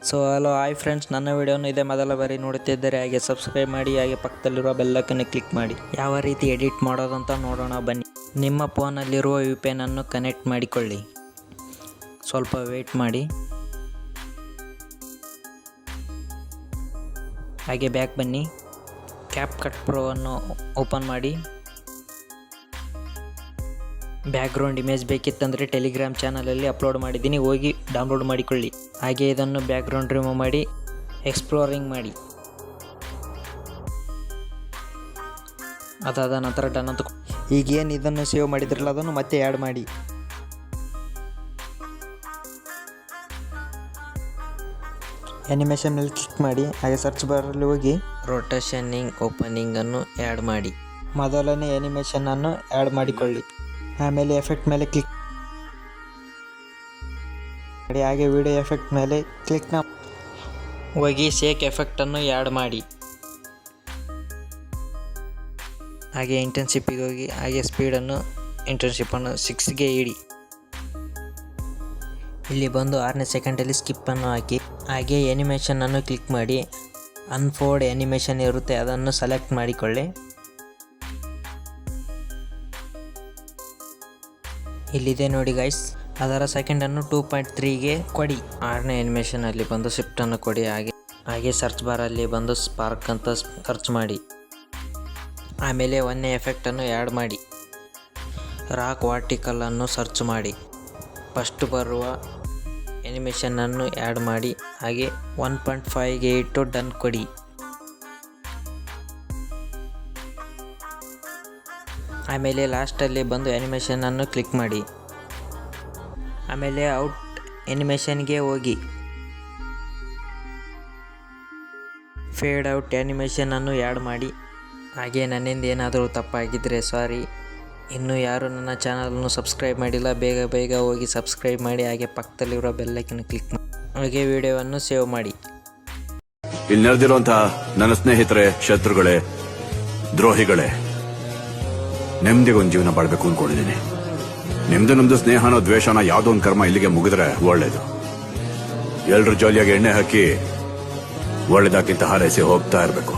So hello hi friends, ನನ್ನ ವಿಡಿಯೋನು ಇದೇ ಮೊದಲ ಬಾರಿ ನೋಡುತ್ತಿದ್ದರೆ ಹಾಗೆ ಸಬ್ಸ್ಕ್ರೈಬ್ ಮಾಡಿ, ಹಾಗೆ ಪಕ್ಕದಲ್ಲಿರುವ ಬೆಲ್ಲಕ್ಕನ್ನು ಕ್ಲಿಕ್ ಮಾಡಿ. ಯಾವ ರೀತಿ ಎಡಿಟ್ ಮಾಡೋದಂತ ನೋಡೋಣ ಬನ್ನಿ. ನಿಮ್ಮ ಫೋನಲ್ಲಿರುವ VPN ಅನ್ನು ಕನೆಕ್ಟ್ ಮಾಡಿಕೊಳ್ಳಿ. ಸ್ವಲ್ಪ ವೇಟ್ ಮಾಡಿ. ಹಾಗೆ ಬ್ಯಾಕ್ ಬನ್ನಿ. ಕ್ಯಾಪ್ಕಟ್ ಪ್ರೋ ಅನ್ನು ಓಪನ್ ಮಾಡಿ. ಬ್ಯಾಕ್ಗ್ರೌಂಡ್ ಇಮೇಜ್ ಬೇಕಿತ್ತಂದರೆ ಟೆಲಿಗ್ರಾಮ್ ಚಾನಲಲ್ಲಿ ಅಪ್ಲೋಡ್ ಮಾಡಿದ್ದೀನಿ, ಹೋಗಿ ಡೌನ್ಲೋಡ್ ಮಾಡಿಕೊಳ್ಳಿ. ಹಾಗೆ ಇದನ್ನು ಬ್ಯಾಕ್ಗ್ರೌಂಡ್ ರಿಮೂವ್ ಮಾಡಿ ಎಕ್ಸ್ಪ್ಲೋರಿಂಗ್ ಮಾಡಿ. ಅದಾದ ನಂತರ ಡನ್ ಅಂತ. ಈಗೇನು ಇದನ್ನು ಸೇವ್ ಮಾಡಿದ್ರಲ್ಲ ಅದನ್ನು ಮತ್ತೆ ಆ್ಯಡ್ ಮಾಡಿ. ಆ್ಯನಿಮೇಷನ್ ಮೇಲೆ ಕ್ಲಿಕ್ ಮಾಡಿ. ಹಾಗೆ ಸರ್ಚ್ ಬಾರಲ್ಲಿ ಹೋಗಿ ರೊಟೇಷನಿಂಗ್ ಓಪನಿಂಗ್ ಅನ್ನು ಆ್ಯಡ್ ಮಾಡಿ. ಮೊದಲನೇ ಆ್ಯನಿಮೇಷನ್ ಅನ್ನು ಆ್ಯಡ್ ಮಾಡಿಕೊಳ್ಳಿ. ಆಮೇಲೆ ಎಫೆಕ್ಟ್ ಮೇಲೆ ಕ್ಲಿಕ್ ಮಾಡಿ. ಹಾಗೆ ವಿಡಿಯೋ ಎಫೆಕ್ಟ್ ಮೇಲೆ ಕ್ಲಿಕ್ ಹೋಗಿ ಶೇಕ್ ಎಫೆಕ್ಟನ್ನು ಆ್ಯಡ್ ಮಾಡಿ. ಹಾಗೆ ಇಂಟರ್ನ್ಶಿಪ್ಪಿಗೆ ಹೋಗಿ ಹಾಗೆ ಸ್ಪೀಡನ್ನು ಇಂಟರ್ನ್ಶಿಪ್ಪನ್ನು 6ಗೆ ಇಡಿ. ಇಲ್ಲಿ ಬಂದು 6ನೇ ಸೆಕೆಂಡಲ್ಲಿ ಸ್ಕಿಪ್ಪನ್ನು ಹಾಕಿ. ಹಾಗೆ ಆ್ಯನಿಮೇಷನನ್ನು ಕ್ಲಿಕ್ ಮಾಡಿ. ಅನ್ಫೋಲ್ಡ್ ಆ್ಯನಿಮೇಷನ್ ಇರುತ್ತೆ, ಅದನ್ನು ಸೆಲೆಕ್ಟ್ ಮಾಡಿಕೊಳ್ಳಿ. ಇಲ್ಲಿದೆ ನೋಡಿ ಗೈಸ್. ಅದರ ಸೆಕೆಂಡನ್ನು 2.3ಗೆ ಕೊಡಿ. 6ನೇ ಆ್ಯನಿಮೇಷನಲ್ಲಿ ಬಂದು ಶಿಫ್ಟನ್ನು ಕೊಡಿ. ಹಾಗೆ ಸರ್ಚ್ ಬಾರಲ್ಲಿ ಬಂದು ಸ್ಪಾರ್ಕ್ ಅಂತ ಸರ್ಚ್ ಮಾಡಿ. ಆಮೇಲೆ 1ನೇ ಎಫೆಕ್ಟನ್ನು ಆ್ಯಡ್ ಮಾಡಿ. ರಾಕ್ ವರ್ಟಿಕಲನ್ನು ಸರ್ಚ್ ಮಾಡಿ. ಫಸ್ಟ್ ಬರುವ ಆ್ಯನಿಮೇಷನನ್ನು ಆ್ಯಡ್ ಮಾಡಿ. ಹಾಗೆ 1.5ಗೆ ಇಟ್ಟು ಡನ್ ಕೊಡಿ. ಆಮೇಲೆ ಲಾಸ್ಟಲ್ಲಿ ಬಂದು ಆ್ಯನಿಮೇಷನನ್ನು ಕ್ಲಿಕ್ ಮಾಡಿ. ಆಮೇಲೆ ಔಟ್ ಆ್ಯನಿಮೇಷನ್ಗೆ ಹೋಗಿ ಫೇಡ್ ಔಟ್ ಆ್ಯನಿಮೇಷನನ್ನು ಆ್ಯಡ್ ಮಾಡಿ. ಹಾಗೆ ನನ್ನಿಂದ ಏನಾದರೂ ತಪ್ಪಾಗಿದ್ದರೆ ಸಾರಿ. ಇನ್ನೂ ಯಾರು ನನ್ನ ಚಾನಲನ್ನು ಸಬ್ಸ್ಕ್ರೈಬ್ ಮಾಡಿಲ್ಲ, ಬೇಗ ಹೋಗಿ ಸಬ್ಸ್ಕ್ರೈಬ್ ಮಾಡಿ. ಹಾಗೆ ಪಕ್ಕದಲ್ಲಿರೋ ಬೆಲ್ಲೈಕನ್ ಕ್ಲಿಕ್ ಮಾಡಿ. ಹಾಗೆ ವಿಡಿಯೋವನ್ನು ಸೇವ್ ಮಾಡಿ. ಇಲ್ಲಿ ನೆರೆದಿರುವಂತಹ ನನ್ನ ಸ್ನೇಹಿತರೆ, ಶತ್ರುಗಳೇ, ದ್ರೋಹಿಗಳೇ, ನೆಮ್ಮದಿಗೊಂದು ಜೀವನ ಬಾಳ್ಬೇಕು ಅನ್ಕೊಂಡಿದ್ದೀನಿ. ನಮ್ದು ಸ್ನೇಹನೋ ದ್ವೇಷನೋ ಯಾವುದೋ ಒಂದು ಕರ್ಮ ಇಲ್ಲಿಗೆ ಮುಗಿದ್ರೆ ಒಳ್ಳೇದು. ಎಲ್ರು ಜಾಲಿಯಾಗಿ ಎಣ್ಣೆ ಹಾಕಿ ಒಳ್ಳೇದಾಗಿಂತ ಹಾರೈಸಿ ಹೋಗ್ತಾ ಇರಬೇಕು.